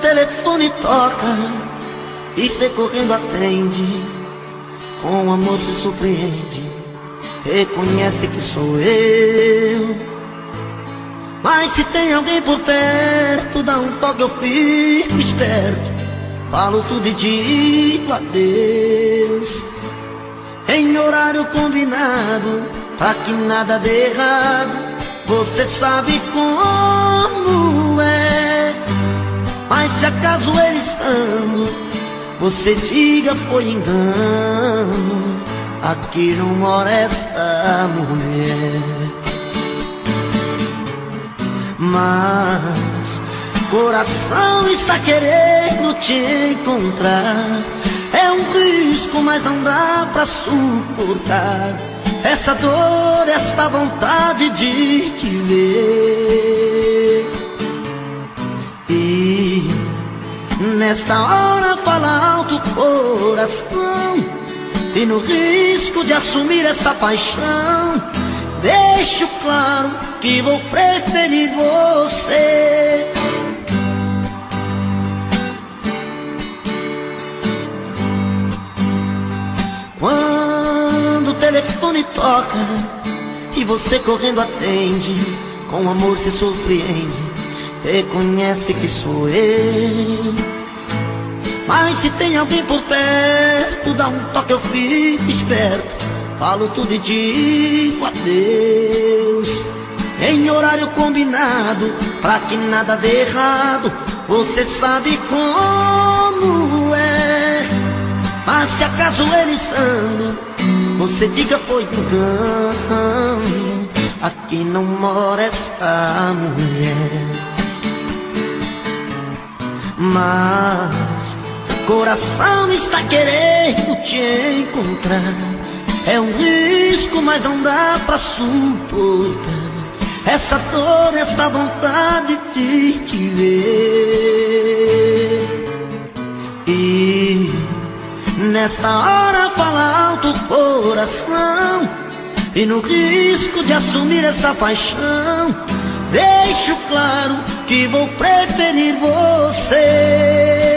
telefone toca e cê correndo atende, com amor se surpreende, reconhece que sou eu. Mas se tem alguém por perto, dá um toque, eu fico esperto, falo tudo e digo adeus, em horário combinado, pra que nada dê errado. Você sabe como é, mas se acaso ele estando, você diga foi engano, aqui não mora esta mulher. Mas coração está querendo te encontrar, é um risco, mas não dá pra suportar essa dor, esta vontade de te ver. E nesta hora fala alto o coração, e no risco de assumir essa paixão, deixo claro que vou preferir você. Quando o telefone toca e você correndo atende, com amor se surpreende, reconhece que sou eu. Mas se tem alguém por perto, dá um toque, eu fico esperto, falo tudo e digo adeus, em horário combinado, pra que nada dê errado. Você sabe como é, mas se acaso ele estando, você diga foi engano, aqui não mora esta mulher. Mas coração está querendo te encontrar, é um risco, mas não dá pra suportar essa dor, esta vontade de te ver. E nesta hora fala alto o coração, e no risco de assumir esta paixão, deixo claro que vou preferir você.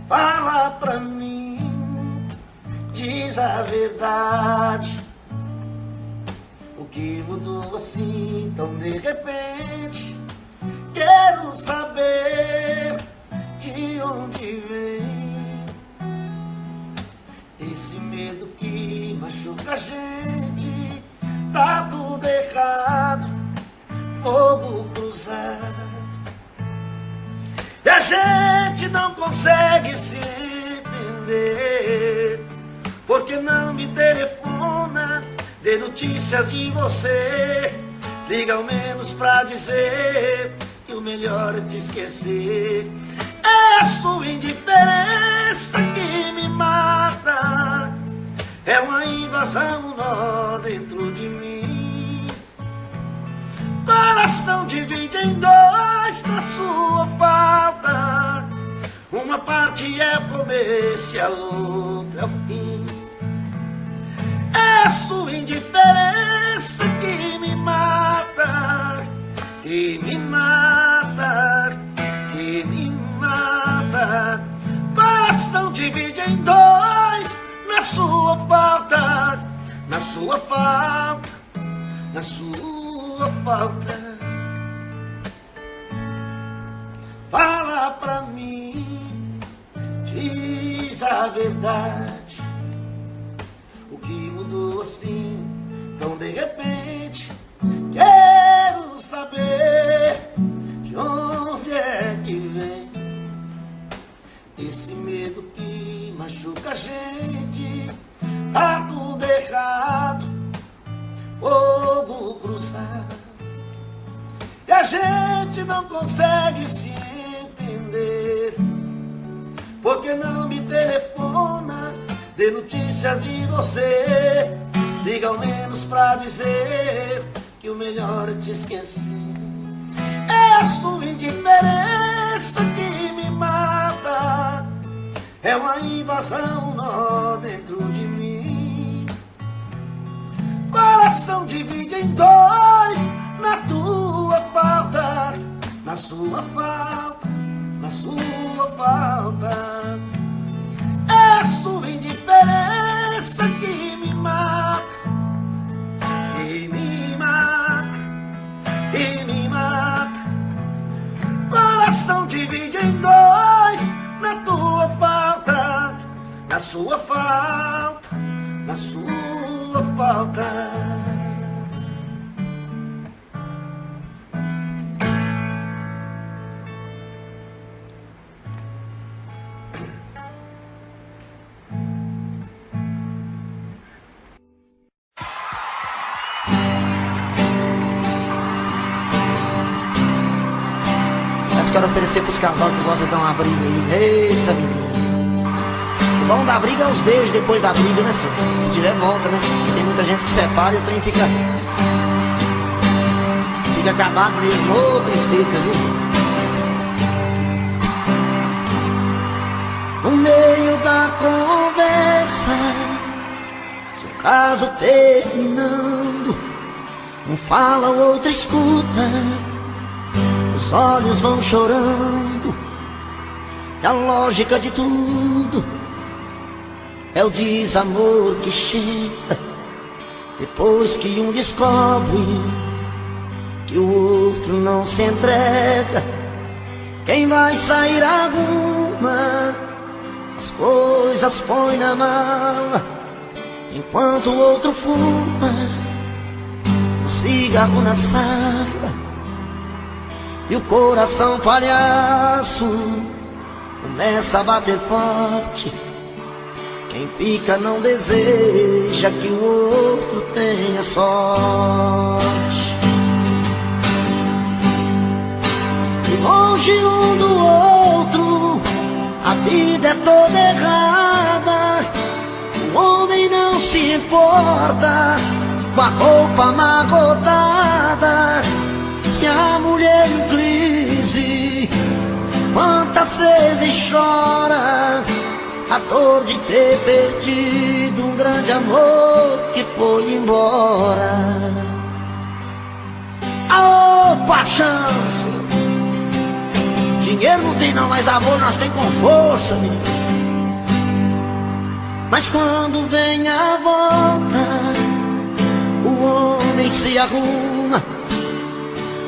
Fala pra mim, diz a verdade, o que mudou assim tão de repente? Quero saber de onde vem esse medo que machuca a gente. Tá tudo errado, fogo cruzado, e a gente não consegue se entender. Porque não me telefona, dê notícias de você, liga ao menos pra dizer que o melhor é te esquecer. É a sua indiferença que me mata, é uma invasão, um nó dentro de mim. Coração divide em dois na sua falta, uma parte é o começo e a outra é o fim. É a sua indiferença que me mata, que me mata, que me mata. Coração divide em dois na sua falta, na sua falta, na sua falta. Fala pra mim, diz a verdade, o que mudou assim tão de repente? Quero saber de onde é que vem esse medo que machuca a gente. Tá tudo errado, fogo cruzado, e a gente não consegue se entender. Porque não me telefona, dê notícias de você, liga ao menos pra dizer que o melhor é te esquecer. É a sua indiferença que me mata, é uma invasão, um nó dentro de mim. Coração divide em dois, na tua falta, na sua falta, na sua falta. É a sua indiferença que me mata, que me mata, que me mata. Coração divide em dois, na tua falta, na sua falta, na sua falta. Quero oferecer pros casal que gostam de dar uma briga aí. Eita, menino. O bom da briga é os beijos depois da briga, né, senhor? Se tiver volta, né? Porque tem muita gente que separa e o trem fica acabado mesmo. Ô, tristeza, viu? No meio da conversa, se o caso terminando, um fala, o outro escuta, os olhos vão chorando. E a lógica de tudo é o desamor que chega depois que um descobre que o outro não se entrega. Quem vai sair arruma as coisas, põe na mala, enquanto o outro fuma um cigarro na sala. E o coração palhaço começa a bater forte. Quem fica não deseja que o outro tenha sorte. E longe um do outro, a vida é toda errada. O homem não se importa com a roupa amarrotada. E a mulher em crise, quantas vezes chora a dor de ter perdido um grande amor que foi embora. Aô, paixão, dinheiro não tem não, mas amor nós tem com força, menino. Mas quando vem a volta, o homem se arruma,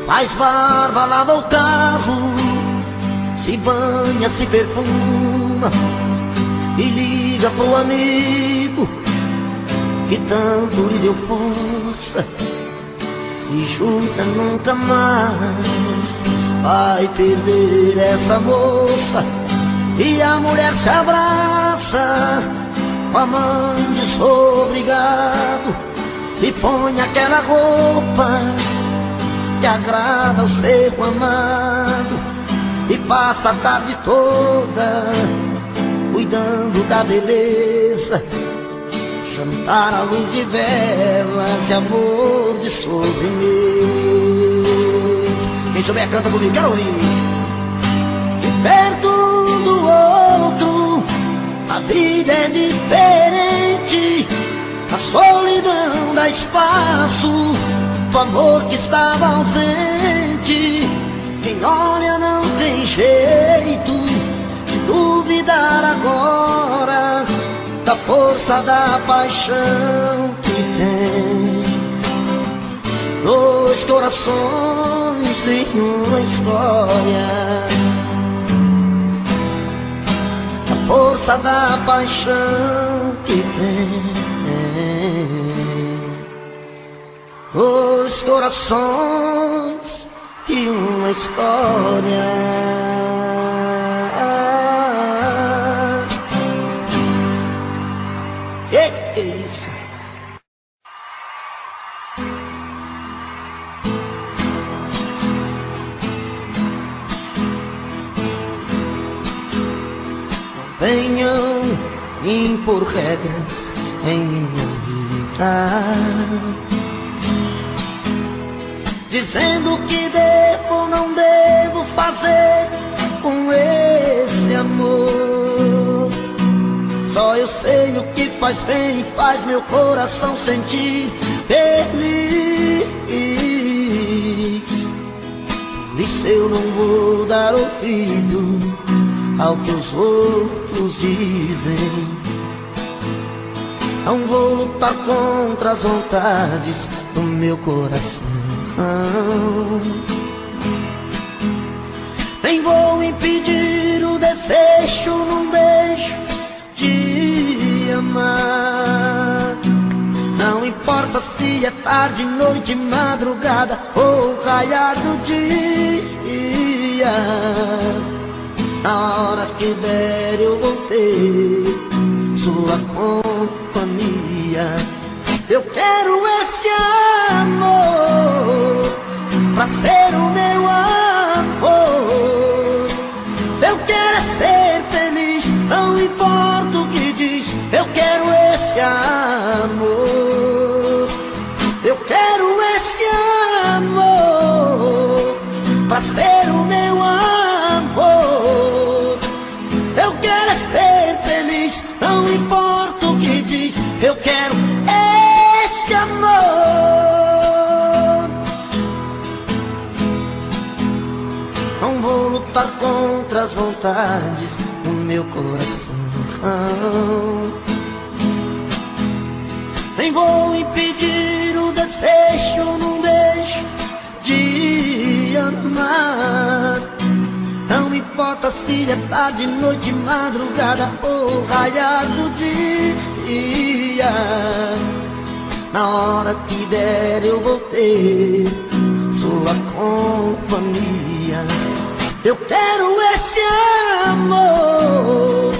faz barba, lava o carro, se banha, se perfuma e liga pro amigo que tanto lhe deu força e jura nunca mais vai perder essa moça. E a mulher se abraça com a mão de sou obrigado e põe aquela roupa que agrada ao ser amado e passa a tarde toda cuidando da beleza, jantar à luz de velas e amor de sobremesa. Quem souber canta comigo, quero ouvir. E perto um do outro a vida é diferente, a solidão dá espaço do amor que estava ausente. Quem olha não tem jeito de duvidar agora da força da paixão que tem. Dois corações em uma história, a força da paixão que tem. Dois corações e uma história. Que é isso? Não venham impor regras em minha vida. voltar, dizendo que devo ou não devo fazer com esse amor. Só eu sei o que faz bem e faz meu coração sentir feliz. Por isso eu não vou dar ouvido ao que os outros dizem. Não vou lutar contra as vontades do meu coração, nem vou impedir o desejo num beijo de amar. Não importa se é tarde, noite, madrugada ou raiar do dia. Na hora que der eu vou ter sua companhia. Eu quero esse amor pra ser o meu amor. Eu quero é ser feliz, não importa o que diz. Eu quero esse amor. Eu quero esse amor pra ser o meu amor. Eu quero é ser feliz, não importa o que diz. Eu quero esse amor. Não vou lutar contra as vontades do meu coração, nem vou impedir o desejo num beijo de amar. Não importa se é tarde, noite, madrugada ou raiar do dia. Na hora que der eu vou ter sua companhia. Eu quero esse amor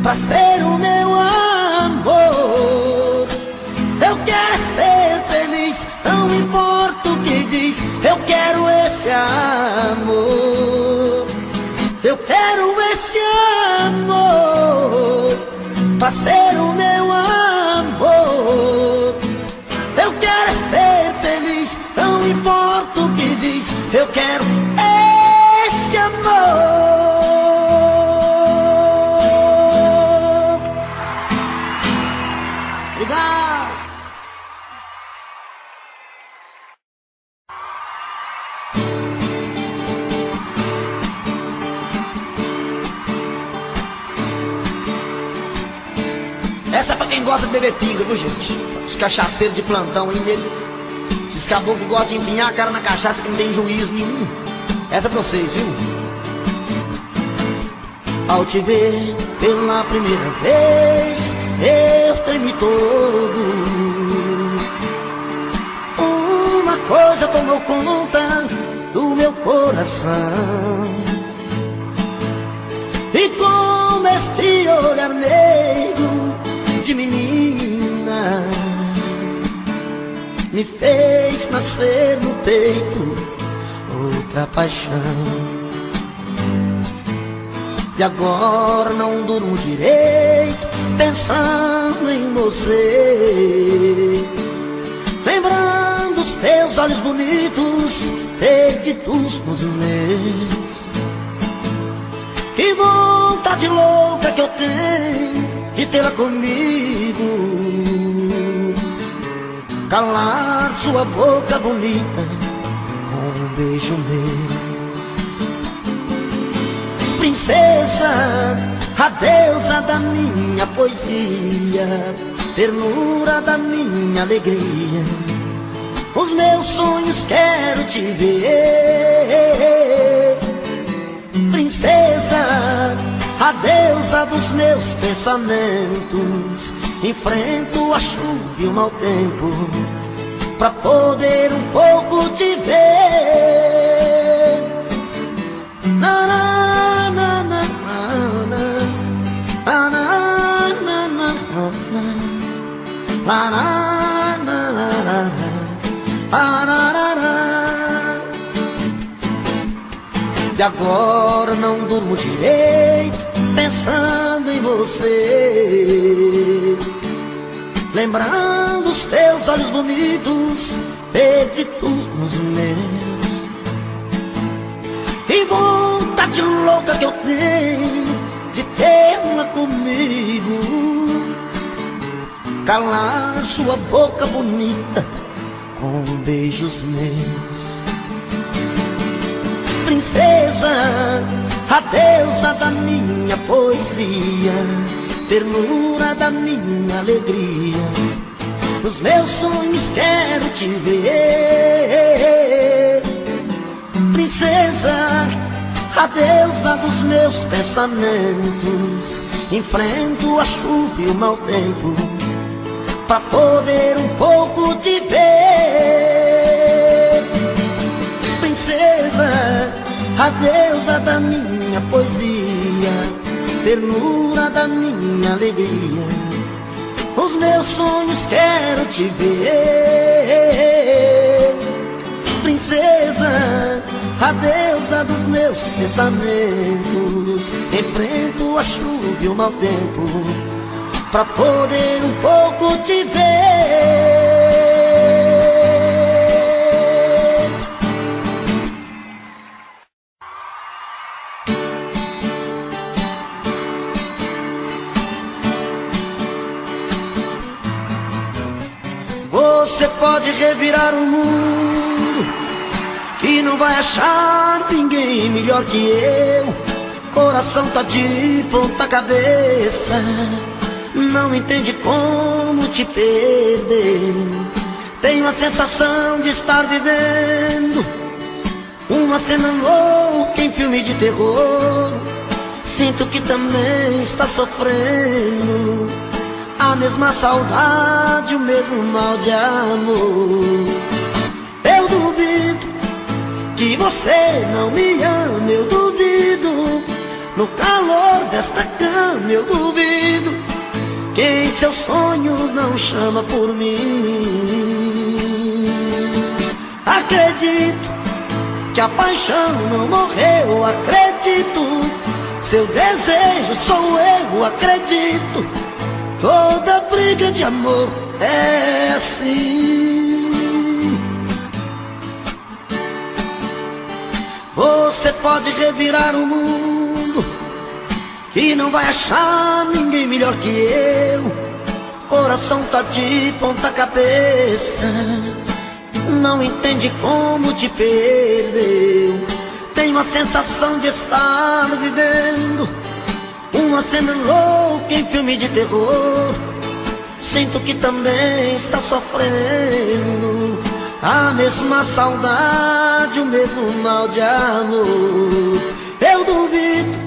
pra ser o meu amor. Eu quero ser feliz, não importa o que diz. Eu quero esse amor. Eu quero esse amor pra ser o meu amor. Eu quero ser feliz, não importa o que diz. Eu quero esse amor. Obrigado. Essa é pra quem gosta de beber pinga, viu, gente? Os cachaceiros de plantão aí nele. Esses caboclos que gostam de empinhar a cara na cachaça, que não tem juízo nenhum. Essa é pra vocês, viu? Ao te ver pela primeira vez, eu tremi todo. Uma coisa tomou conta do meu coração, e com esse olhar meigo de menina me fez nascer no peito outra paixão. E agora não durmo direito pensando em você, lembrando os teus olhos bonitos perdidos nos meus. Que vontade louca que eu tenho de tê-la comigo, calar sua boca bonita com um beijo meu. Princesa, a deusa da minha poesia, ternura da minha alegria, os meus sonhos quero te ver. Princesa, a deusa dos meus pensamentos, enfrento a chuva e o mau tempo pra poder um pouco te ver. Na, na, na, na, na, na, na, na, na, na, na, na. E agora não durmo direito pensando em você, lembrando os teus olhos bonitos, perdidos nos meus. E vontade louca que eu tenho de tê-la comigo, calar sua boca bonita com beijos meus. Princesa, a deusa da minha poesia, ternura da minha alegria, nos meus sonhos quero te ver. Princesa, a deusa dos meus pensamentos, enfrento a chuva e o mau tempo pra poder um pouco te ver. Princesa, a deusa da minha poesia, ternura da minha alegria, os meus sonhos quero te ver. Princesa, a deusa dos meus pensamentos, enfrento a chuva e o mau tempo pra poder um pouco te ver. Você pode revirar o mundo, que não vai achar ninguém melhor que eu. Coração tá de ponta cabeça, não entende como te perder. Tenho a sensação de estar vivendo uma cena louca em filme de terror. Sinto que também está sofrendo a mesma saudade, o mesmo mal de amor. Eu duvido que você não me ama, eu duvido. No calor desta cama eu duvido que em seus sonhos não chama por mim. Acredito que a paixão não morreu, acredito. Seu desejo sou eu, acredito. Toda briga de amor é assim. Você pode revirar o mundo, que não vai achar ninguém melhor que eu. Coração tá de ponta cabeça, não entende como te perdeu. Tenho a sensação de estar vivendo uma cena louca em filme de terror. Sinto que também está sofrendo a mesma saudade, o mesmo mal de amor. Eu duvido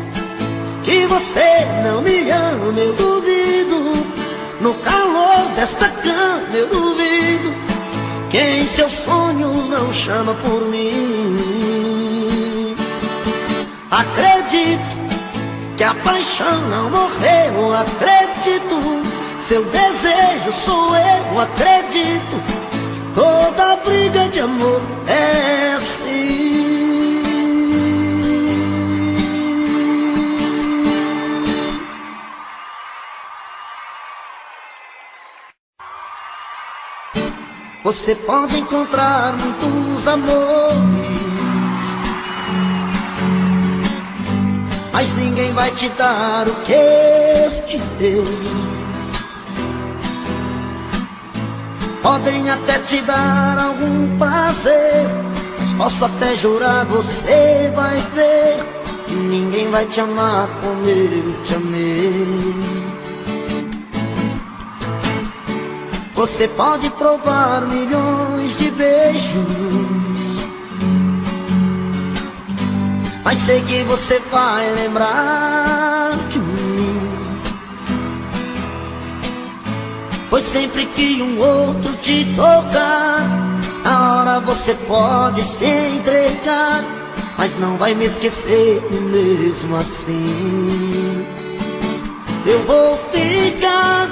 que você não me ama, eu duvido. No calor desta cama eu duvido que em seus sonhos não chama por mim. Acredito que a paixão não morreu, acredito. Seu desejo sou eu, acredito. Toda briga de amor é assim. Você pode encontrar muitos amores, mas ninguém vai te dar o que eu te dei. Podem até te dar algum prazer, mas posso até jurar, você vai ver que ninguém vai te amar como eu te amei. Você pode provar milhões de beijos, mas sei que você vai lembrar de mim. Pois sempre que um outro te tocar, na hora você pode se entregar, mas não vai me esquecer mesmo assim. Eu vou ficar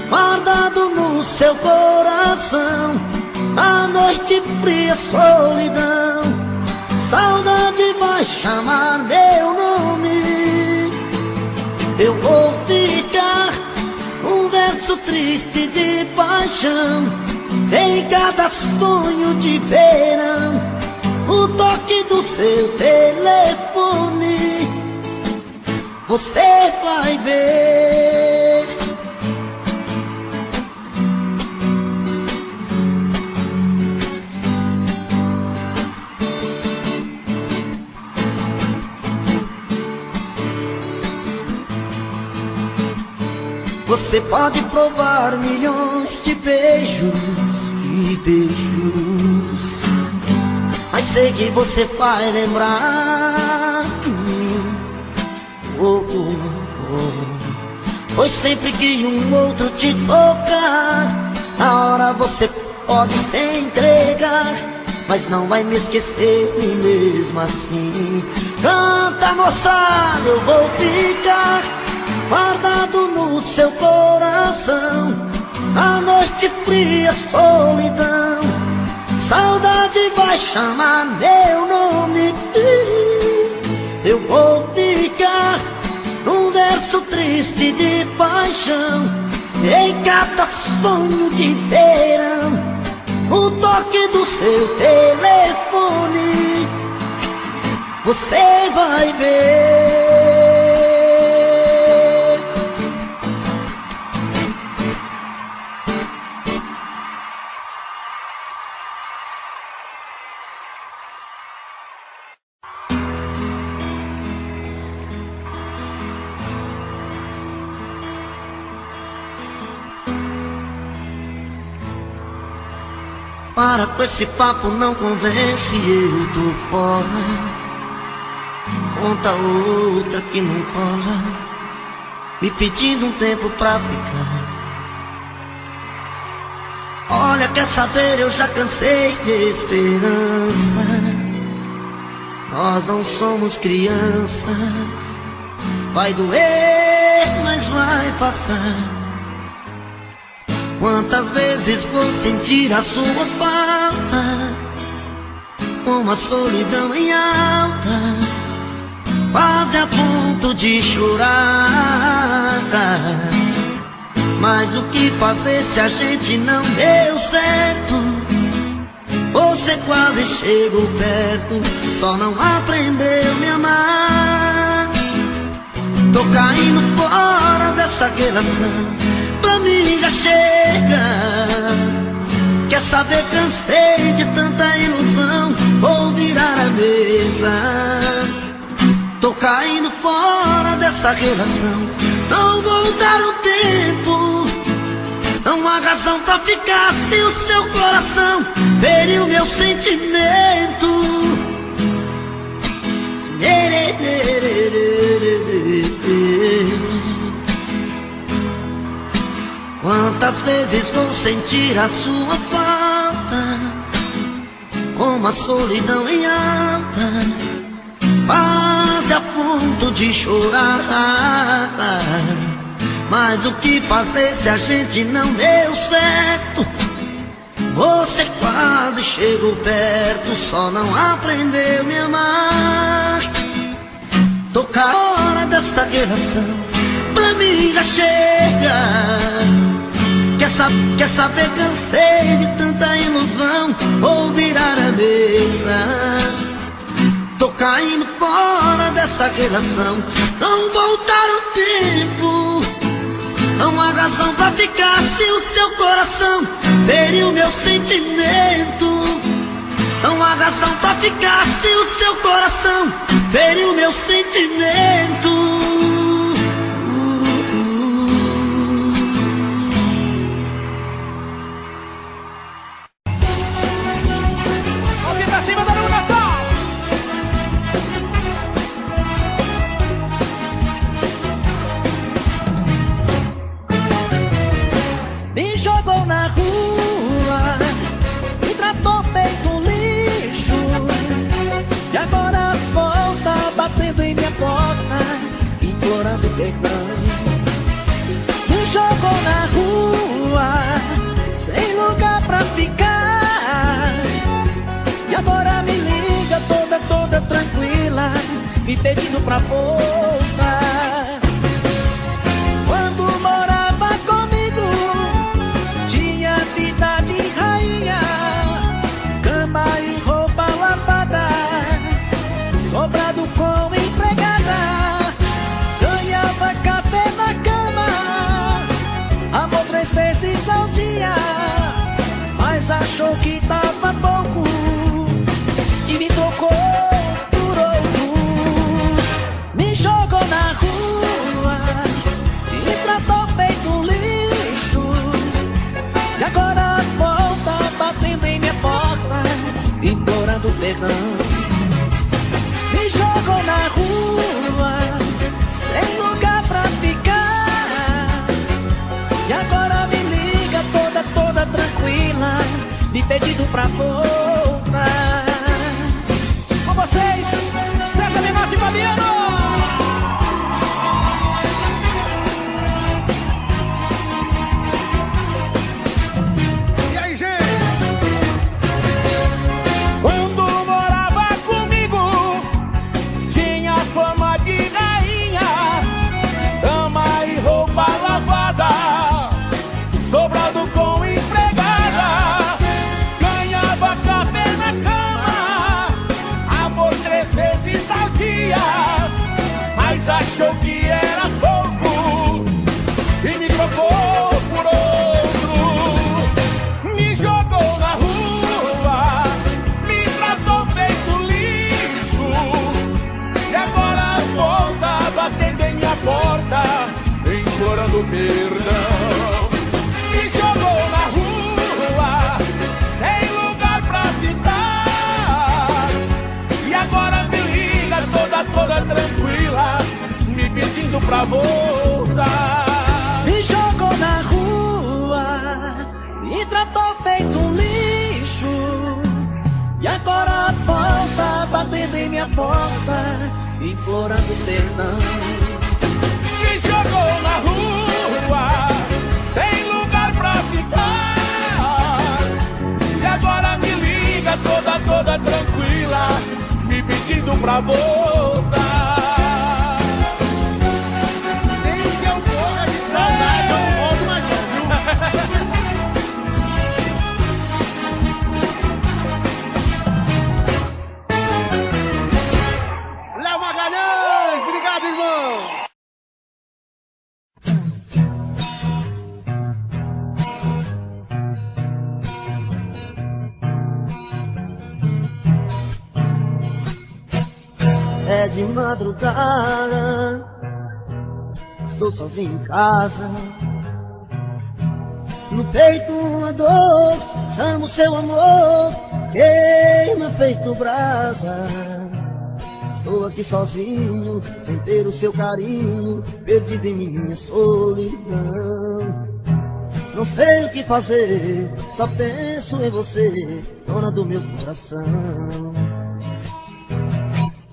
guardado no seu coração, na noite fria, solidão. Saudade vai chamar meu nome. Eu vou ficar um verso verso triste de paixão, em cada sonho de verão, o toque do seu telefone, você vai ver. Você pode provar milhões de beijos, mas sei que você vai lembrar de mim. Pois sempre que um outro te tocar, na hora você pode se entregar, mas não vai me esquecer mesmo assim. Canta, moçada, eu vou ficar guardado no seu coração, a noite fria, solidão, saudade vai chamar meu nome. Eu vou ficar num verso triste de paixão, em cada sonho de verão, o toque do seu telefone, você vai ver. Para com esse papo, não convence, eu tô fora. Conta outra que não cola, me pedindo um tempo pra ficar. Olha, quer saber, eu já cansei de esperança. Nós não somos crianças, vai doer, mas vai passar. Quantas vezes vou sentir a sua falta, com a solidão em alta, quase a ponto de chorar. Mas o que fazer se a gente não deu certo? Você quase chegou perto, só não aprendeu a me amar. Tô caindo fora dessa relação, pra mim já chega. Quer saber, cansei de tanta ilusão, vou virar a mesa. Tô caindo fora dessa relação, não vou dar o tempo. Não há razão pra ficar se o seu coração feriu meu sentimento. Quantas vezes vou sentir a sua falta, como a solidão em alta, quase a ponto de chorar. Mas o que fazer se a gente não deu certo? Você quase chegou perto, só não aprendeu a me amar. Tô com a hora desta relação, pra mim já chega. Quer saber, cansei de tanta ilusão, vou virar a mesa. Tô caindo fora dessa relação, não vou dar o tempo. Não há razão pra ficar se o seu coração feriu meu sentimento. Não há razão pra ficar se o seu coração feriu meu sentimento. Me jogou na rua, me tratou feito lixo, e agora volta batendo em minha porta, implorando perdão. Me jogou na rua, sem lugar pra ficar, e agora me liga toda tranquila, me pedindo pra voltar. Quando morava comigo, achou que tava pouco e me trocou por outro. Me jogou na rua e tratou feito um lixo. E agora volta batendo em minha porta, implorando perdão. Me jogou na rua sem lugar pra ficar. E agora me liga toda tranquila, me pedindo pra voltar. Com vocês, César Menotti e Fabiano. E aí, gente? Quando morava comigo, tinha fama de rainha, cama e roupa lavada, sobrado com empregada, ganhava café na cama, amor 3 vezes ao dia, mas achou que era pouco e me trocou por outro. Me jogou na rua, me tratou feito lixo, e agora volta batendo em minha porta, implorando perdão. Me jogou na rua, sem lugar pra ficar, e agora me liga toda tranquila, me pedindo pra voltar. Me jogou na rua e tratou feito um lixo. E agora volta batendo em minha porta, implorando perdão. Me jogou na rua, sem lugar pra ficar, e agora me liga toda tranquila, me pedindo pra voltar. Nem que eu morra de saudade, eu não volto mais não, viu? Léo Magalhães, obrigado, irmão! É de madrugada, estou sozinho em casa. No peito uma dor, chamo seu amor, queima feito brasa. Estou aqui sozinho, sem ter o seu carinho, perdido em minha solidão. Não sei o que fazer, só penso em você, dona do meu coração.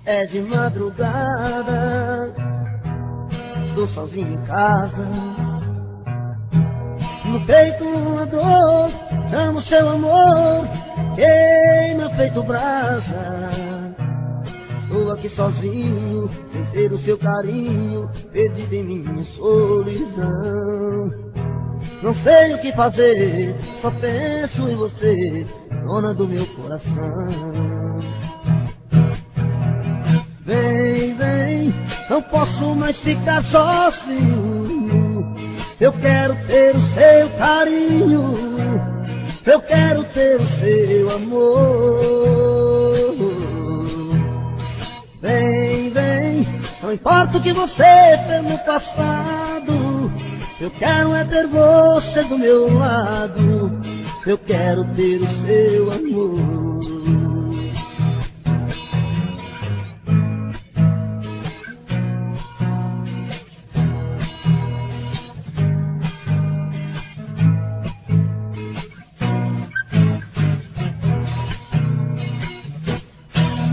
É de madrugada, estou sozinho em casa. No peito uma dor, amo seu amor, queima feito brasa. Estou aqui sozinho, sem ter o seu carinho, perdido em minha solidão. Não sei o que fazer, só penso em você, dona do meu coração. Vem, vem, não posso mais ficar sozinho. Eu quero ter o seu carinho, eu quero ter o seu amor. Vem, vem, não importa o que você fez no passado, eu quero é ter você do meu lado, eu quero ter o seu amor.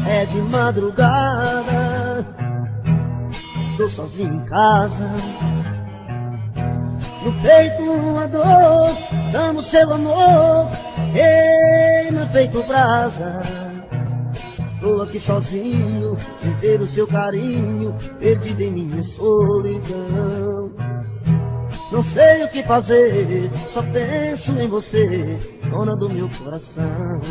É de madrugada, estou sozinho em casa. No peito uma dor, amo seu amor, queima feito brasa. Estou aqui sozinho, sem ter o seu carinho, perdido em minha solidão. Não sei o que fazer, só penso em você, dona do meu coração.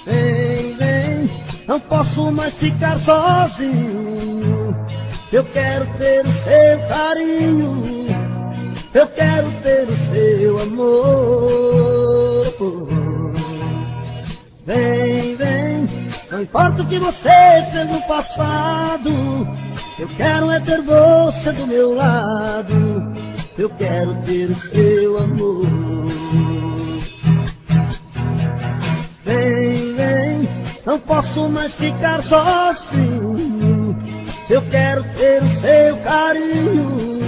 Vem, vem, não posso mais ficar sozinho, eu quero ter o seu carinho, eu quero ter o seu amor. Vem, vem, não importa o que você fez no passado, eu quero é ter você do meu lado, eu quero ter o seu amor. Vem, vem, não posso mais ficar sozinho, eu quero ter o seu carinho,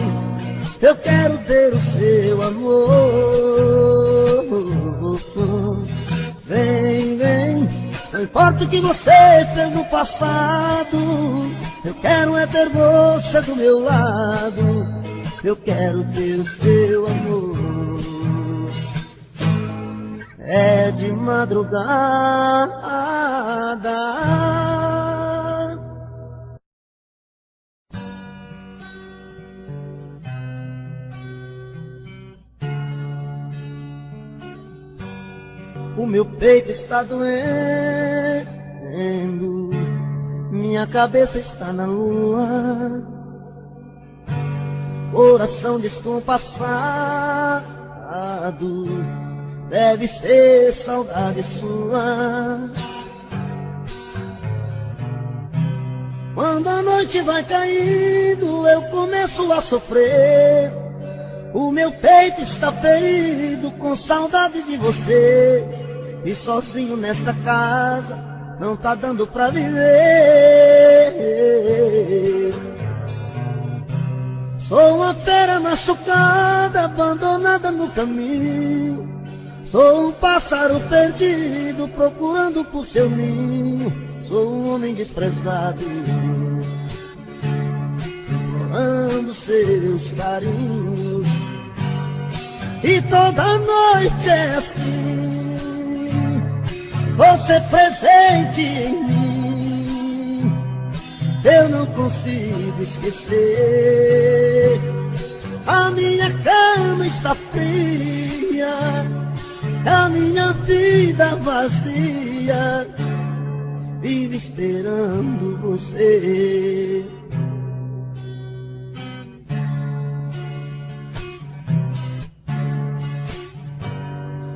eu quero ter o seu amor. Vem, vem, não importa o que você fez no passado, eu quero é ter você do meu lado, eu quero ter o seu amor. É de madrugada, o meu peito está doendo, minha cabeça está na lua, coração descompassado, deve ser saudade sua. Quando a noite vai caindo, eu começo a sofrer, o meu peito está ferido com saudade de você, e sozinho nesta casa não tá dando pra viver. Sou uma fera machucada, abandonada no caminho, sou um pássaro perdido procurando por seu ninho, sou um homem desprezado implorando seus carinhos, e toda noite é assim, você presente em mim, eu não consigo esquecer. A minha cama está fria, a minha vida vazia, vive esperando você.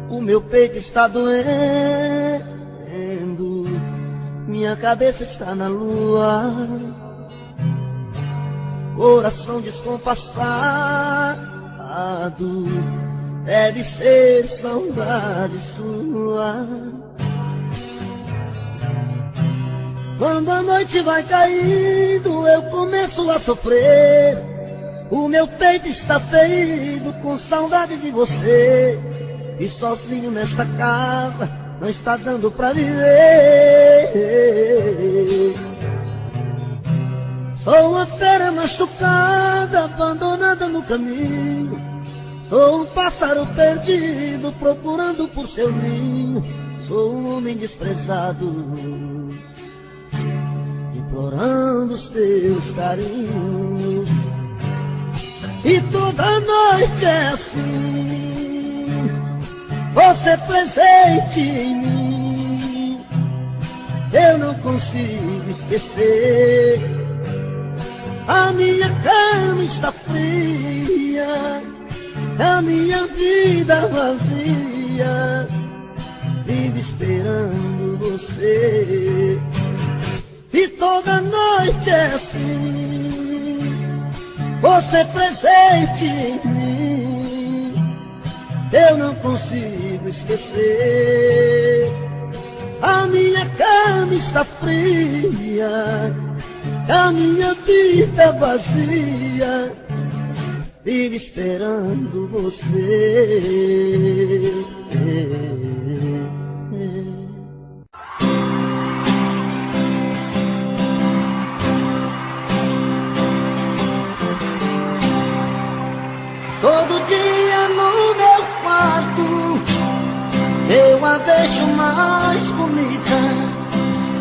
O meu peito está doendo, minha cabeça está na lua, coração descompassado, deve ser saudade sua. Quando a noite vai caindo, eu começo a sofrer, o meu peito está ferido com saudade de você, e sozinho nesta casa não está dando pra viver. Sou uma fera machucada, abandonada no caminho, sou um pássaro perdido procurando por seu ninho, sou um homem desprezado implorando os teus carinhos, e toda noite é assim, você presente em mim, eu não consigo esquecer. A minha cama está fria, a minha vida vazia, vive esperando você, e toda noite é assim, você presente em mim, eu não consigo esquecer. A minha cama está fria, a minha vida vazia, vive esperando você. Todo dia no meu quarto eu a vejo mais bonita,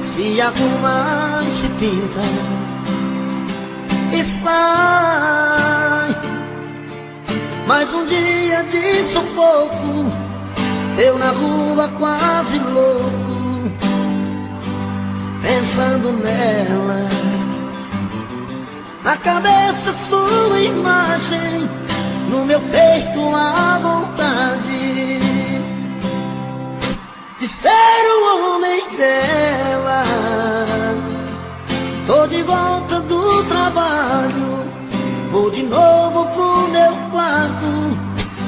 se arruma e se pinta e sai. Mais um dia de sufoco, eu na rua quase louco, pensando nela. Na cabeça sua imagem, no meu peito a vontade de ser o homem dela. Tô de volta do trabalho, vou de novo pro meu quarto,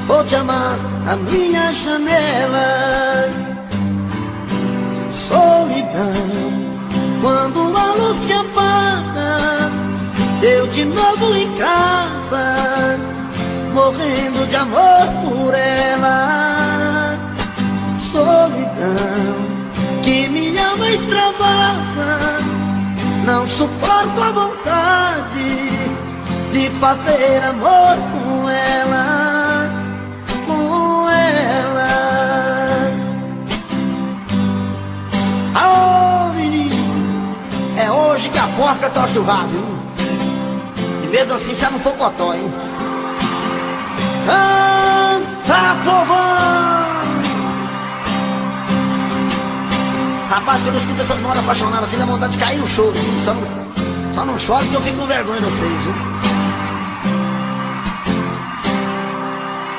vou te amar na minha janela. Solidão, quando a luz se apaga, eu de novo em casa, morrendo de amor por ela. Solidão, que minha alma extravasa, não suporto a vontade de fazer amor com ela, com ela. Aô, menino, é hoje que a porca torce o rabo, e mesmo assim já não for cotó, hein? Canta, povão! Rapaz, quando eu escuto essas modas apaixonadas assim, dá vontade de cair no choro. Só não choro porque eu fico com vergonha de vocês, viu?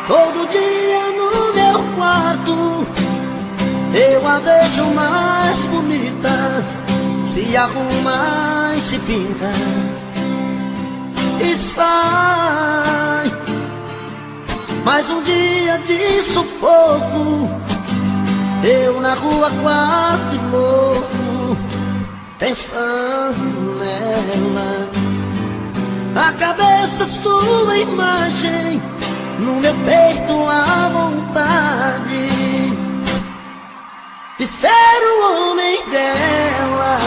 Todo dia no meu quarto eu a vejo mais bonita, se arruma e se pinta e sai. Mais um dia de sufoco, eu na rua quase louco, pensando nela. Na cabeça sua imagem, no meu peito a vontade de ser o homem dela.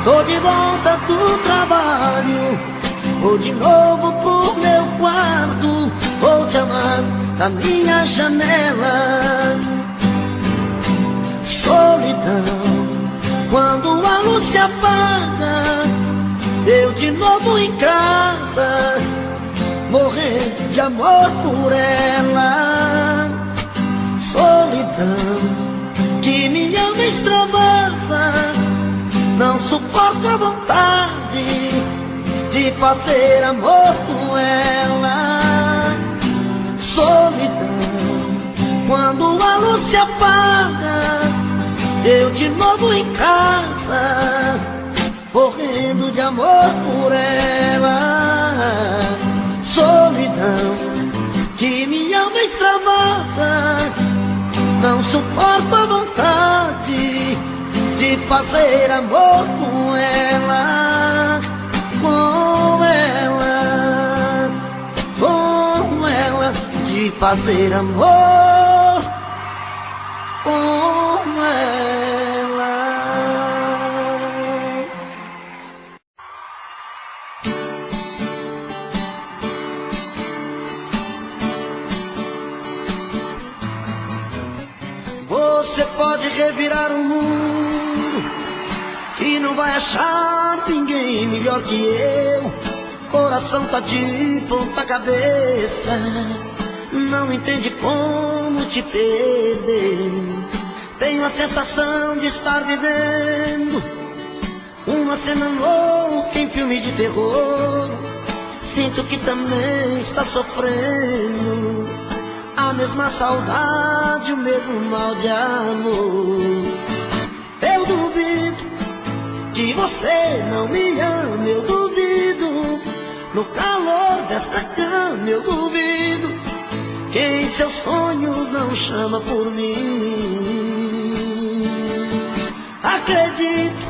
Tô de volta do trabalho, vou de novo pro meu quarto, vou te amar na minha janela. Solidão, quando a luz se apaga, eu de novo em casa, morrendo de amor por ela. Solidão, que minha alma extravasa, não suporto a vontade de fazer amor com ela. Solidão, quando a luz se apaga, eu de novo em casa, morrendo de amor por ela. Solidão, que minha alma extravasa, não suporto a vontade de fazer amor com ela, com ela, com ela, de fazer amor com ela. Você pode revirar o mundo e não vai achar ninguém melhor que eu. Coração tá de ponta cabeça, não entende como te perder. Tenho a sensação de estar vivendo uma cena louca em filme de terror. Sinto que também está sofrendo a mesma saudade, o mesmo mal de amor. Eu duvido que você não me ama, eu duvido. No calor desta cama eu duvido que em seus sonhos não chama por mim. Acredito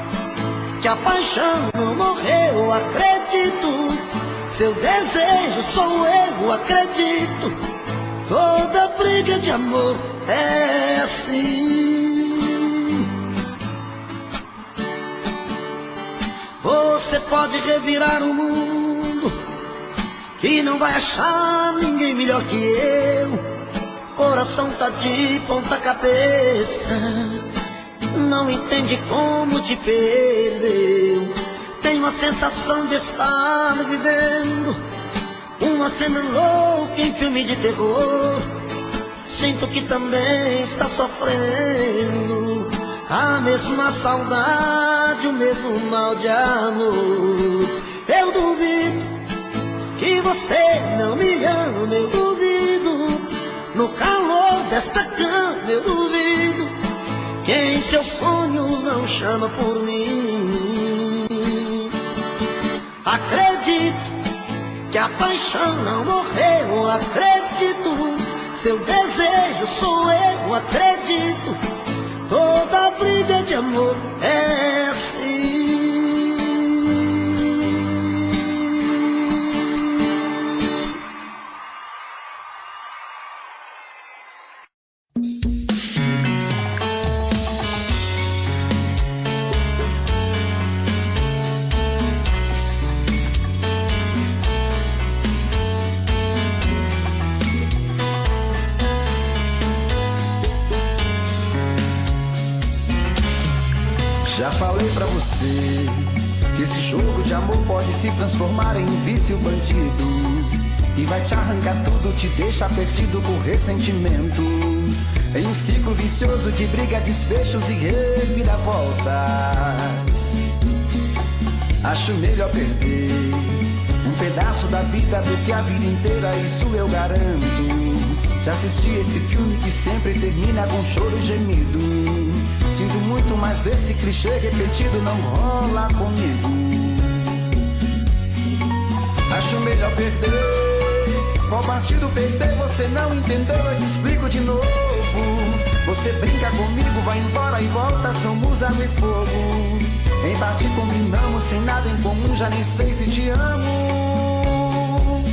que a paixão não morreu, acredito. Seu desejo sou eu, acredito. Toda briga de amor é assim. Você pode revirar o mundo e não vai achar ninguém melhor que eu. Coração tá de ponta cabeça, não entende como te perdeu. Tenho a sensação de estar vivendo uma cena louca em filme de terror. Sinto que também está sofrendo a mesma saudade, o mesmo mal de amor. Eu duvido que você não nesta cama eu duvido que em seus sonhos não chama por mim. Acredito que a paixão não morreu, acredito, seu desejo sou eu, acredito, toda briga de amor é assim. Já falei pra você que esse jogo de amor pode se transformar em um vício bandido e vai te arrancar tudo, te deixar perdido por ressentimentos, em um ciclo vicioso de briga, desfechos e reviravoltas. Acho melhor perder um pedaço da vida do que a vida inteira, isso eu garanto. Já assisti esse filme que sempre termina com choro e gemido. Sinto muito, mas esse clichê repetido não rola comigo. Acho melhor perder. Qual partido perder? Você não entendeu, eu te explico de novo. Você brinca comigo, vai embora e volta, somos água e fogo. Em parte combinamos, sem nada em comum, já nem sei se te amo.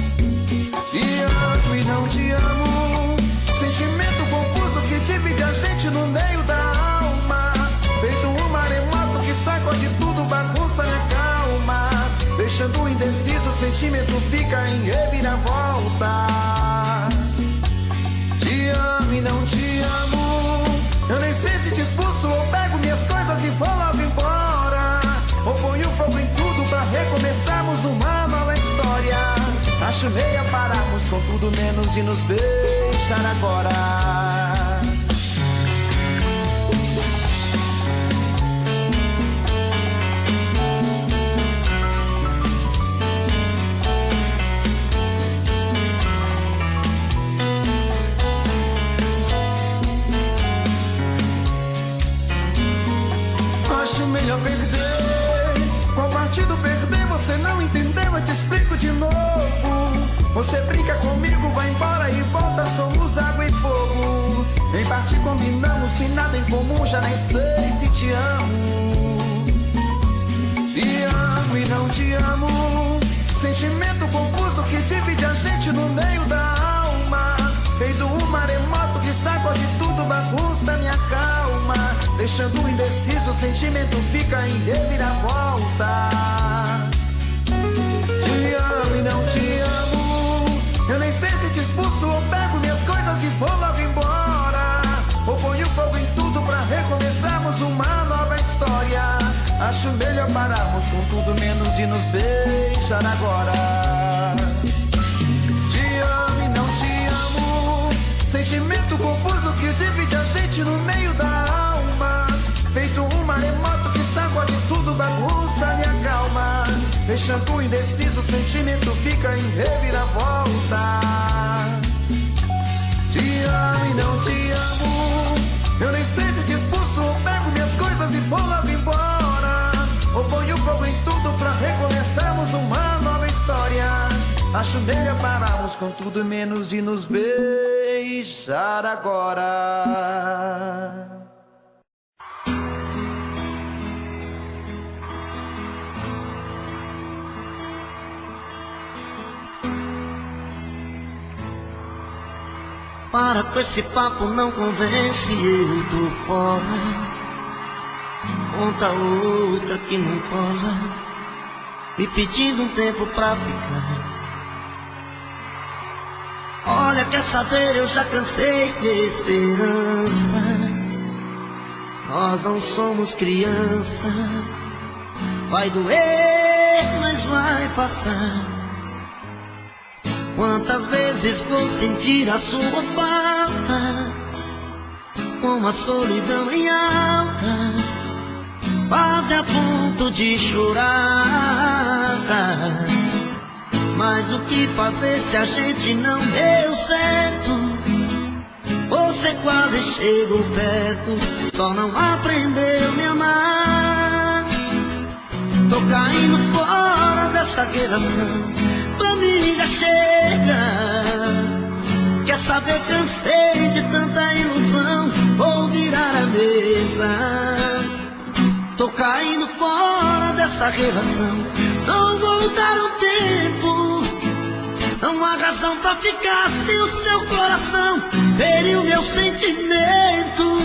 Te amo e não te amo. Sentimento confuso que divide a gente no meio da alma. Feito um maremoto que sacode tudo, bagunça minha calma. Deixando indeciso, o sentimento fica em reviravoltas. Te amo e não te amo. Eu nem sei se te expulso ou pego minhas coisas e vou logo embora, ou ponho fogo em tudo pra recomeçarmos uma nova história. Acho meia pararmos com tudo menos de nos beijar agora. Acho melhor perder. Qual partido perder? Você não entendeu, eu te explico de novo. Você brinca comigo, vai embora e volta, somos água e fogo. Em parte combinamos, sem nada em comum, já nem sei se te amo. Te amo e não te amo. Sentimento confuso que divide a gente no meio da alma. Feito um maremoto que sacode tudo, bagunça minha calma. Deixando indeciso, o sentimento fica em reviravoltas. Te amo e não te amo. Eu nem sei se te expulso ou pego minhas coisas e vou logo embora, ou ponho fogo em tudo pra recomeçarmos uma nova história. Acho melhor pararmos com tudo menos de nos beijar agora. Te amo e não te amo. Sentimento confuso que divide a gente no meio da alma. Feito um maremoto que sacode tudo, bagunça minha calma. Deixando indeciso, o sentimento fica em reviravoltas. Te amo e não te amo. Eu nem sei se te expulso ou pego minhas coisas e vou logo embora, ou ponho fogo em tudo pra recomeçarmos uma nova história. Acho melhor pararmos com tudo menos de nos beijar agora. Para com esse papo, não convence, eu tô fora. Conta outra que não cola, me pedindo um tempo pra ficar. Olha, quer saber, eu já cansei de esperança. Nós não somos crianças. Vai doer, mas vai passar. Quantas vezes vou sentir a sua falta, com a solidão em alta, quase a ponto de chorar. Mas o que fazer se a gente não deu certo? Você quase chegou perto, só não aprendeu a me amar. Tô caindo fora dessa relação, pra mim já chega. Quer saber, cansei de tanta ilusão, vou virar a mesa. Tô caindo fora dessa relação, não voltar ao tempo. Não há razão pra ficar se o seu coração feriu meu sentimento.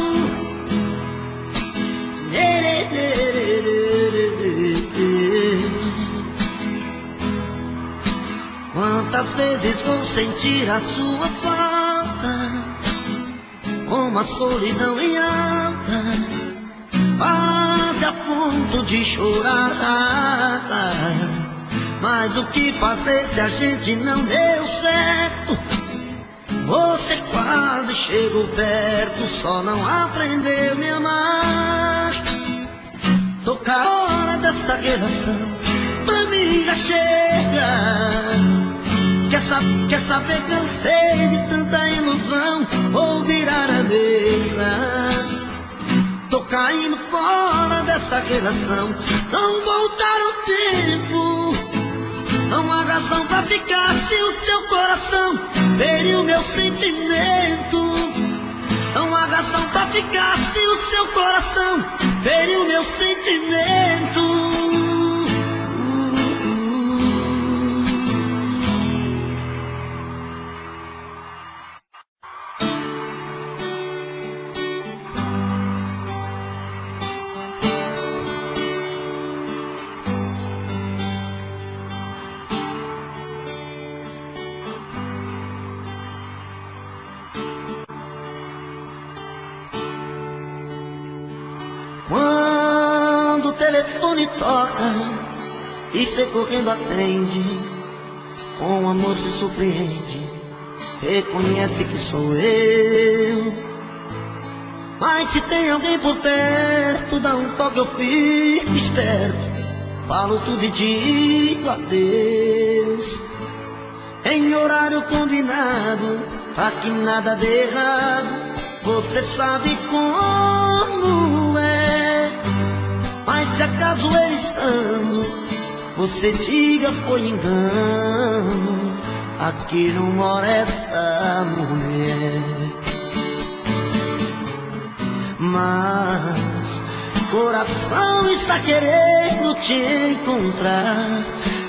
Quantas vezes vou sentir a sua falta, como a solidão em alta, quase a ponto de chorar. Mas o que fazer se a gente não deu certo? Você quase chegou perto, só não aprendeu a me amar. Tô com a hora dessa relação, pra mim já chega. Quer saber, cansei de tanta ilusão, vou virar a mesa. Tô caindo fora dessa relação, não voltar ao tempo. Não há razão pra ficar se o seu coração feriu meu sentimento. Não há razão pra ficar se o seu coração feriu meu sentimento. Quando o telefone toca e cê correndo atende, com amor se surpreende, reconhece que sou eu. Mas se tem alguém por perto, dá um toque, eu fico esperto, falo tudo e digo adeus, em horário combinado, pra que nada dê errado. Você sabe como é, mas se acaso ele estando, você diga foi engano, aqui não mora essa mulher. Mas coração está querendo te encontrar,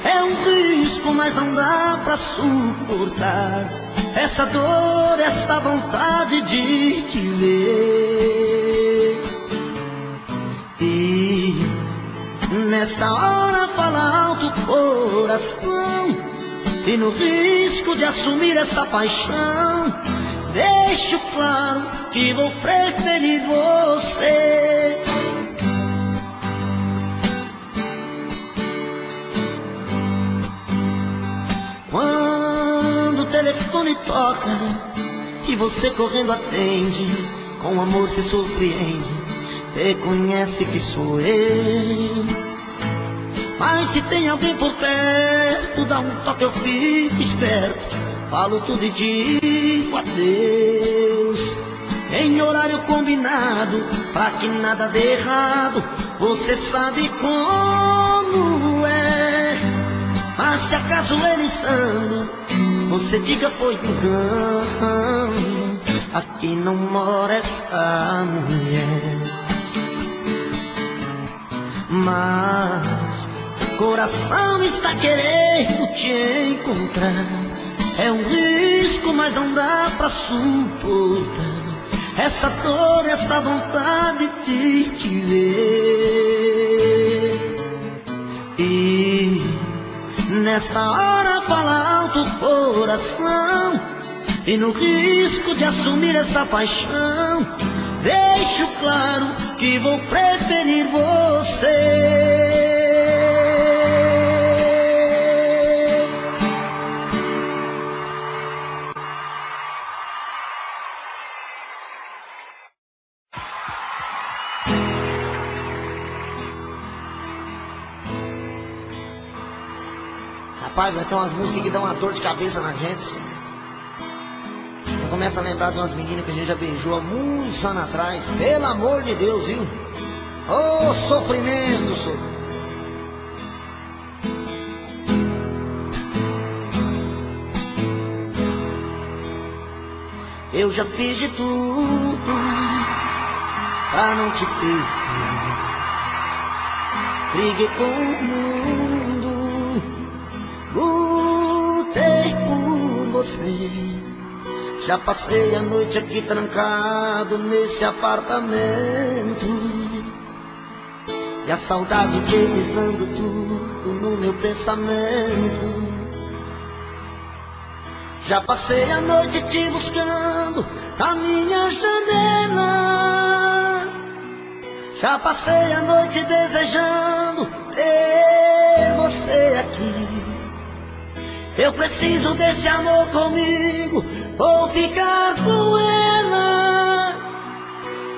é um risco, mas não dá pra suportar essa dor, esta vontade de te ver. E nesta hora fala alto o coração, e no risco de assumir essa paixão, deixo claro que vou preferir você. Quando o telefone toca e você correndo atende, com amor se surpreende, reconhece que sou eu. Mas se tem alguém por perto, dá um toque, eu fico esperto, falo tudo e digo adeus, em horário combinado, pra que nada dê errado. Você sabe como é, mas se acaso ele estando, você diga foi engano, aqui não mora essa mulher. Mas coração está querendo te encontrar, é um risco, mas não dá pra suportar essa dor, essa vontade de te ver. E nesta hora fala alto o coração, e no risco de assumir essa paixão, deixo claro que vou preferir você. Rapaz, vai ter umas músicas que dão uma dor de cabeça na gente. começa a lembrar de umas meninas que a gente já beijou há muitos anos atrás. Pelo amor de Deus, viu? Ô, sofrimento, sofrimento. Eu já fiz de tudo pra não te ter. Briguei com o mundo, lutei por você. Já passei a noite aqui trancado nesse apartamento, e a saudade belezando tudo no meu pensamento. Já passei a noite te buscando na minha janela. Já passei a noite desejando ter você aqui. Eu preciso desse amor comigo, vou ficar com ela.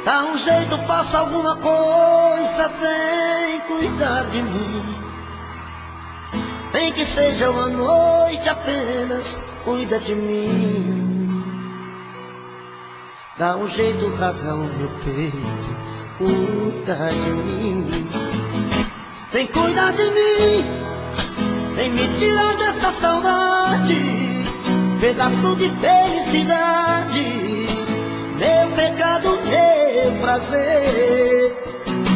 Dá um jeito, faça alguma coisa, vem cuidar de mim. Nem que seja uma noite apenas, cuida de mim. Dá um jeito, rasga o meu peito, cuida de mim. Vem cuidar de mim, vem me tirar dessa saudade, pedaço de felicidade, meu pecado, meu prazer.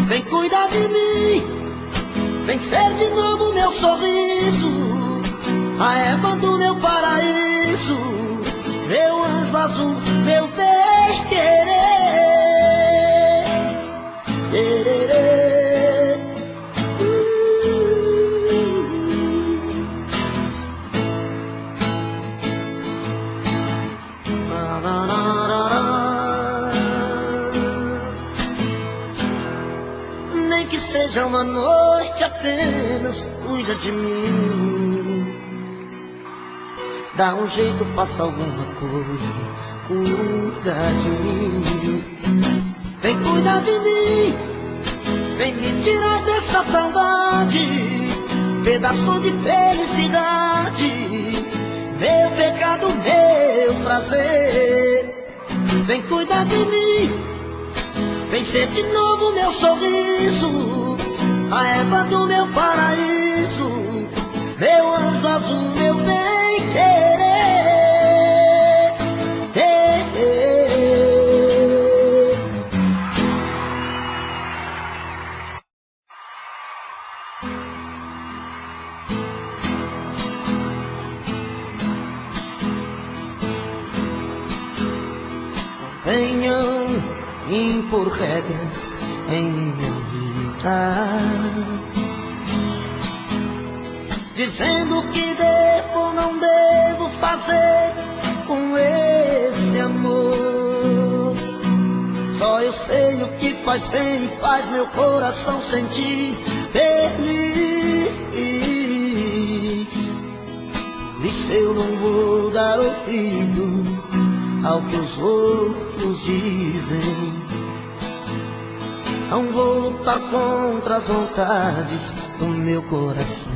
Vem cuidar de mim, vem ser de novo meu sorriso, a Eva do meu paraíso, meu anjo azul, meu bem querer, querer. Nem que seja uma noite apenas, cuida de mim. Dá um jeito, faça alguma coisa, cuida de mim. Vem cuidar de mim, vem me tirar dessa saudade, pedaço de felicidade, meu pecado, meu prazer. Vem cuidar de mim, vem ser de novo meu sorriso, a Eva do meu paraíso, meu anjo azul, meu bem querer. Venham impor regras em minha vida, dizendo o que devo ou não devo fazer com esse amor. Só eu sei o que faz bem e faz meu coração sentir feliz. Isso eu não vou dar ouvido ao que os outros dizem. Não vou lutar contra as vontades do meu coração.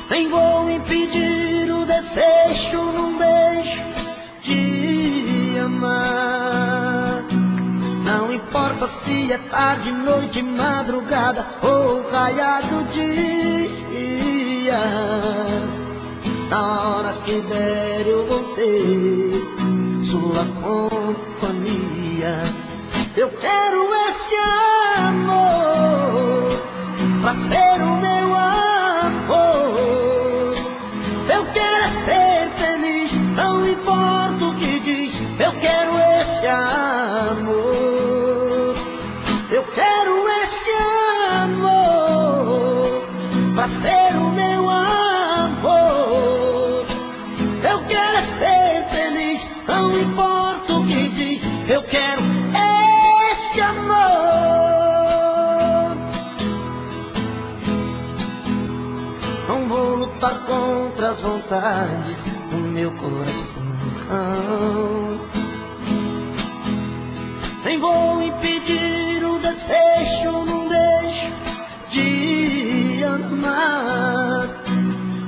Nem vou impedir o desejo num beijo de amar. Não importa se é tarde, noite, madrugada ou raiado dia. Na hora que der eu vou ter sua companhia. Eu quero esse amor pra ser o meu amor. Eu quero é ser feliz, não importa o que diz. Eu quero esse amor. Eu quero esse amor pra ser o meu amor. Eu quero é ser feliz, não importa o que diz. Eu quero esse amor. Não vou lutar contra as vontades do meu coração. Nem vou impedir o desejo num beijo de amar.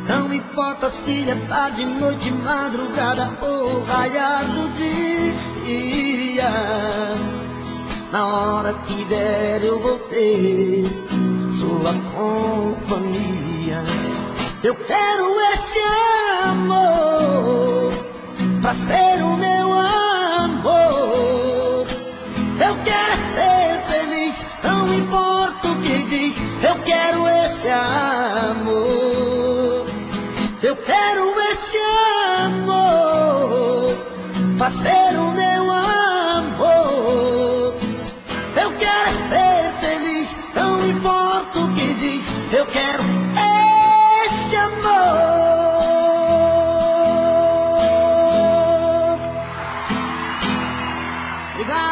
Não me importa se é tarde, noite, madrugada ou raiar do dia. Na hora que der eu vou ter sua companhia. Eu quero esse amor pra ser o meu amor. Eu quero ser feliz, não importa o que diz. Eu quero esse amor. Eu quero esse amor pra ser o meu amor. Eu quero ser feliz, não importa o que diz. Eu quero esse amor. Obrigado.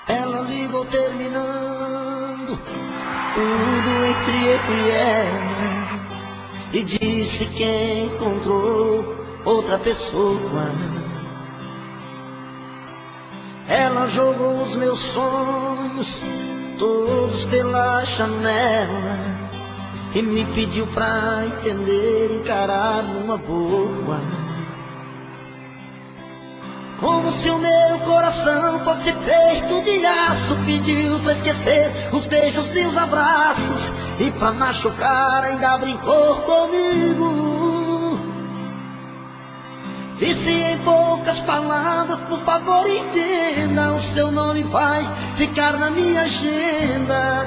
Ela ligou terminando tudo entre eu e ela e disse que encontrou outra pessoa. Ela jogou os meus sonhos todos pela janela e me pediu pra entender, encarar numa boa. Como se o meu coração fosse feito de aço, pediu pra esquecer os beijos e os abraços e pra machucar ainda brincou comigo. Disse em poucas palavras, por favor entenda, o seu nome vai ficar na minha agenda,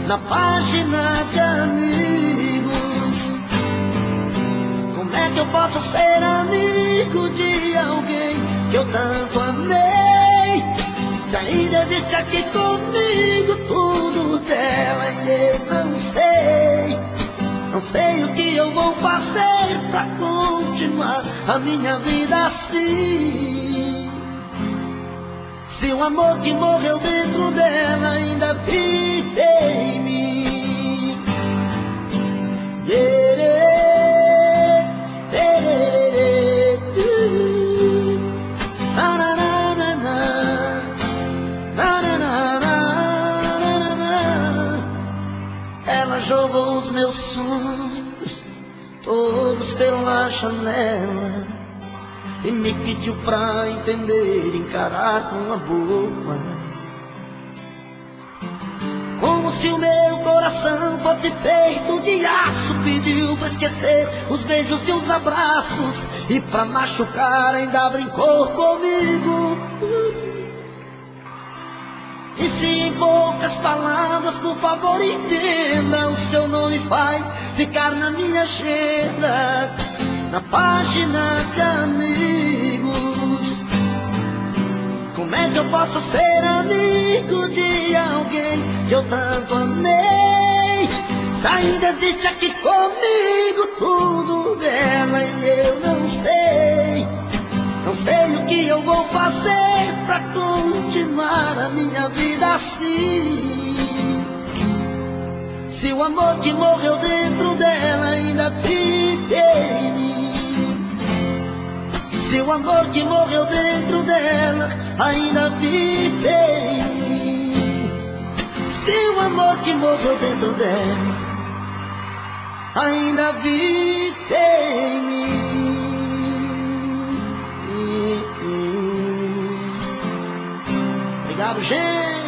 na página de amigos. Como é que eu posso ser amigo de alguém que eu tanto amei, se ainda existe aqui comigo tudo dela e eu não sei. Não sei o que eu vou fazer pra continuar a minha vida assim. Se o amor que morreu dentro dela ainda vive em mim. Ela jogou os meus sonhos todos pela janela e me pediu pra entender, encarar numa boa. Como se o meu coração fosse feito de aço, pediu pra esquecer os beijos e os abraços e pra machucar ainda brincou comigo. Disse em poucas palavras, por favor entenda, o seu nome vai ficar na minha agenda, na página de amigos. Como é que eu posso ser amigo de alguém que eu tanto amei, se ainda existe aqui comigo tudo dela e eu não sei. Não sei o que eu vou fazer pra continuar a minha vida assim. Se o amor que morreu dentro dela ainda vive em mim. Se o amor que morreu dentro dela ainda vive em mim. Se o amor que morreu dentro dela ainda vive em mim. Obrigado, gente.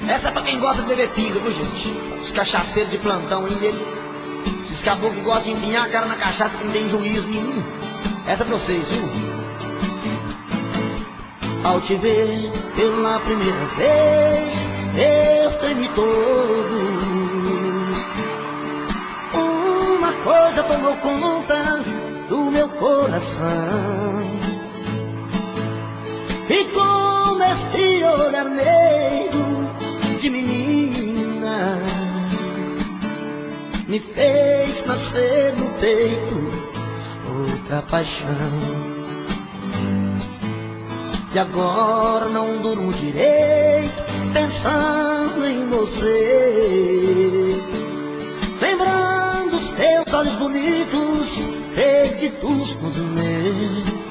Essa é pra quem gosta de beber pinga, viu, gente? Os cachaceiros de plantão aí, nego. Esses caboclos que gostam de empinhar a cara na cachaça que não tem juízo nenhum. Essa é pra vocês, viu? Ao te ver pela primeira vez, eu tremi todo. Uma coisa tomou conta do meu coração, e com esse olhar meio de menina me fez nascer no peito outra paixão. E agora não durmo direito pensando em você, lembrando os teus olhos bonitos perdidos nos meus.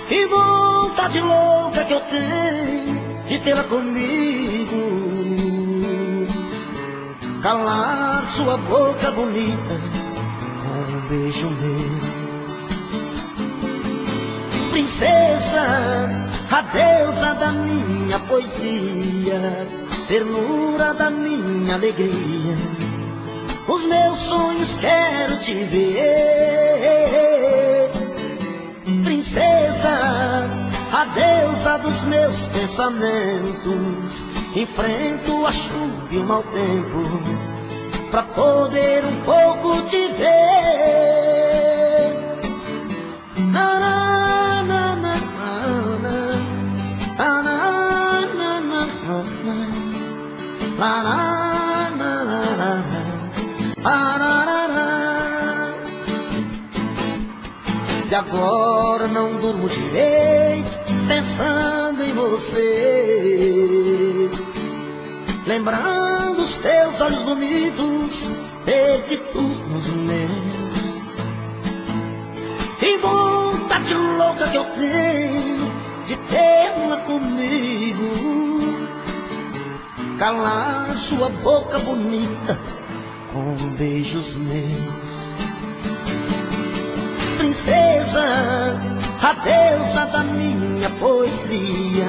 Que vontade louca que eu tenho de tê-la comigo, calar sua boca bonita com um beijo meu. Princesa, a deusa da minha poesia, ternura da minha alegria, os meus sonhos quero te ver. Princesa, a deusa dos meus pensamentos, enfrento a chuva e o mau tempo pra poder um pouco te ver. Na, na, na, na, na, na, na, na, na, na. E agora não durmo direito pensando em você, lembrando os teus olhos bonitos perdidos nos meus. E vontade louca que eu tenho de tê-la comigo, calar sua boca bonita com beijos meus. Princesa, a deusa da minha poesia,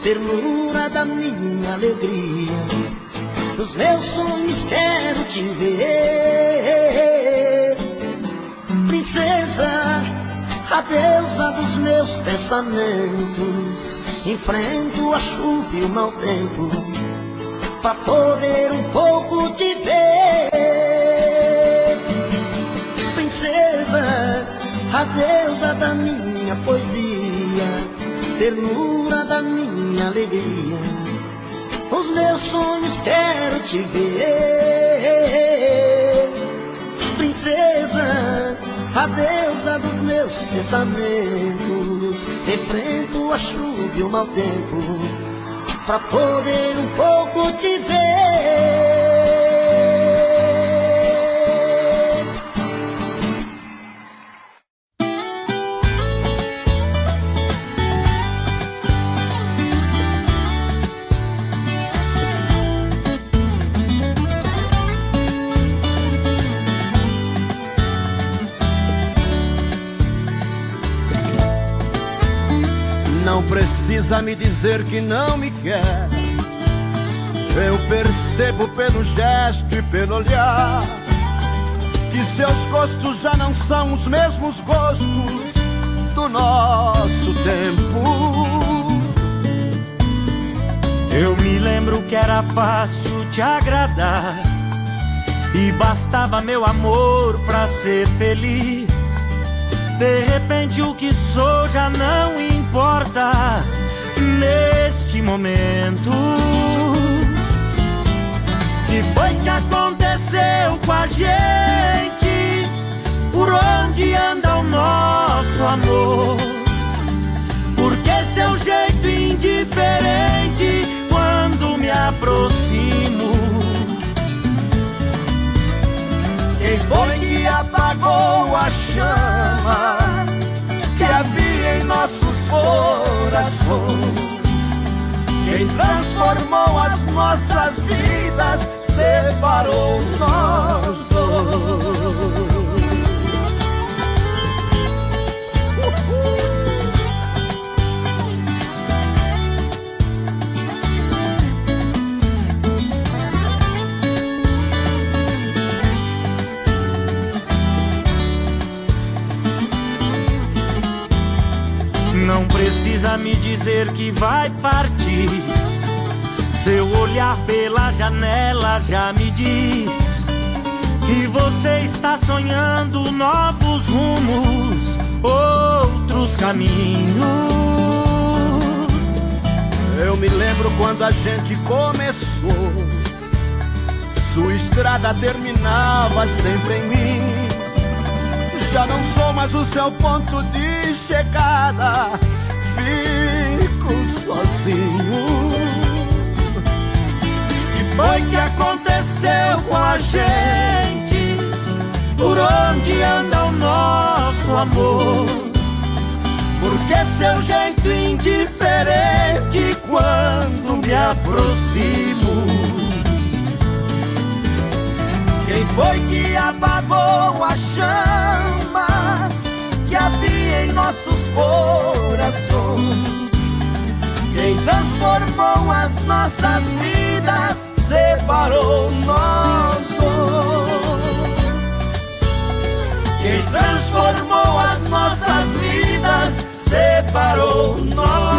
ternura da minha alegria, nos meus sonhos quero te ver. Princesa, a deusa dos meus pensamentos, enfrento a chuva e o mau tempo pra poder um pouco te ver. Princesa, a deusa da minha poesia, ternura da minha alegria, os meus sonhos quero te ver. Princesa, a deusa dos meus pensamentos, enfrento a chuva e o mau tempo pra poder um pouco te ver. Não precisa me dizer que não me quer, eu percebo pelo gesto e pelo olhar que seus gostos já não são os mesmos gostos do nosso tempo. Eu me lembro que era fácil te agradar e bastava meu amor pra ser feliz. De repente o que sou já não importa neste momento. Que foi que aconteceu com a gente? Por onde anda o nosso amor? Por que seu jeito indiferente quando me aproximo? Quem foi que apagou a chama que havia em nossos corações? Quem transformou as nossas vidas, separou nós dois. Não precisa me dizer que vai partir, seu olhar pela janela já me diz que você está sonhando novos rumos, outros caminhos. Eu me lembro quando a gente começou, sua estrada terminava sempre em mim. Já não sou mais o seu ponto de chegada, fico sozinho. Que foi que aconteceu com a gente? Por onde anda o nosso amor? Porque seu jeito indiferente quando me aproximo? Quem foi que apagou a chama que havia em nossos corações? Quem transformou as nossas vidas, separou nós dois. Quem transformou as nossas vidas, separou nós.